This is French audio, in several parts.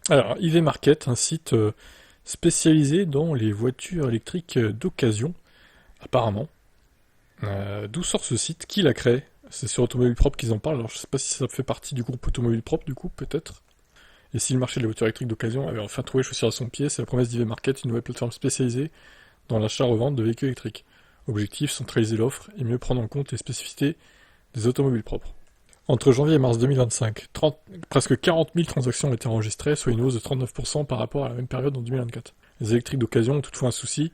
Alors, EV Market, un site spécialisé dans les voitures électriques d'occasion, apparemment. D'où sort ce site? Qui l'a créé? C'est sur Automobile Propre qu'ils en parlent, alors je sais pas si ça fait partie du groupe Automobile Propre, du coup, peut-être. Et si le marché de la voiture électrique d'occasion avait enfin trouvé chaussure à son pied, c'est la promesse d'EV Market, une nouvelle plateforme spécialisée dans l'achat-revente de véhicules électriques. Objectif, centraliser l'offre et mieux prendre en compte les spécificités des automobiles propres. Entre janvier et mars 2025, presque 40 000 transactions ont été enregistrées, soit une hausse de 39% par rapport à la même période en 2024. Les électriques d'occasion ont toutefois un souci,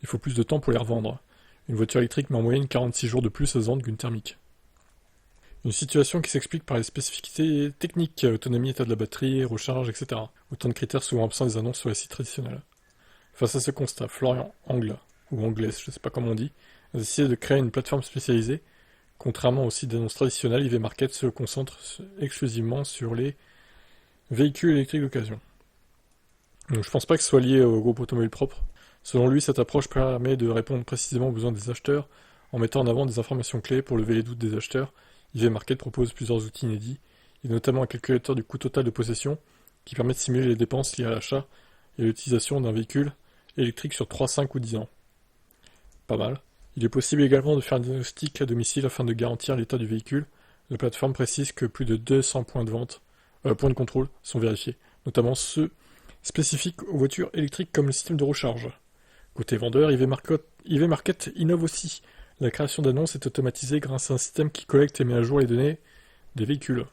il faut plus de temps pour les revendre. Une voiture électrique met en moyenne 46 jours de plus à se vendre qu'une thermique. Une situation qui s'explique par les spécificités techniques, autonomie, état de la batterie, recharge, etc. Autant de critères souvent absents des annonces sur les sites traditionnels. Face à ce constat, Florian Angle, ou Anglaise, je ne sais pas comment on dit, a décidé de créer une plateforme spécialisée. Contrairement aux sites d'annonces traditionnels, EV Market se concentre exclusivement sur les véhicules électriques d'occasion. Donc je pense pas que ce soit lié au groupe Automobile Propre. Selon lui, cette approche permet de répondre précisément aux besoins des acheteurs en mettant en avant des informations clés pour lever les doutes des acheteurs. EV Market propose plusieurs outils inédits, et notamment un calculateur du coût total de possession qui permet de simuler les dépenses liées à l'achat et à l'utilisation d'un véhicule électrique sur 3, 5 ou 10 ans. Pas mal. Il est possible également de faire un diagnostic à domicile afin de garantir l'état du véhicule. La plateforme précise que plus de 200 points de contrôle sont vérifiés, notamment ceux spécifiques aux voitures électriques comme le système de recharge. Côté vendeur, EV Market innove aussi. La création d'annonces est automatisée grâce à un système qui collecte et met à jour les données des véhicules.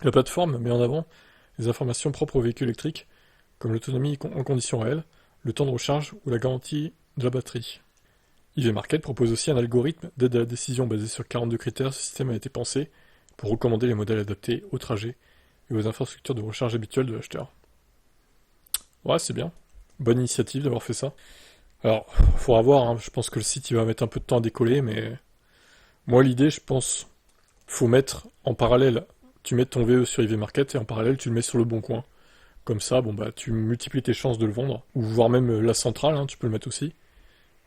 La plateforme met en avant les informations propres aux véhicules électriques, comme l'autonomie en conditions réelles, le temps de recharge ou la garantie de la batterie. EV Market propose aussi un algorithme d'aide à la décision basé sur 42 critères. Ce système a été pensé pour recommander les modèles adaptés aux trajets et aux infrastructures de recharge habituelles de l'acheteur. Ouais, c'est bien. Bonne initiative d'avoir fait ça. Alors, faudra voir, hein. Je pense que le site il va mettre un peu de temps à décoller, mais moi l'idée, je pense, faut mettre en parallèle, tu mets ton VE sur EV Market et en parallèle tu le mets sur le bon coin. Comme ça, bon bah tu multiplies tes chances de le vendre, ou voire même la centrale, hein, tu peux le mettre aussi.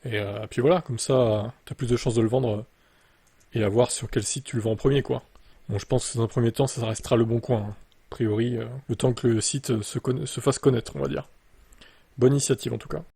Et puis voilà, comme ça, t'as plus de chances de le vendre et à voir sur quel site tu le vends en premier, quoi. Bon, je pense que dans un premier temps, ça restera le bon coin, hein. A priori, le temps que le site se fasse connaître, on va dire. Bonne initiative en tout cas.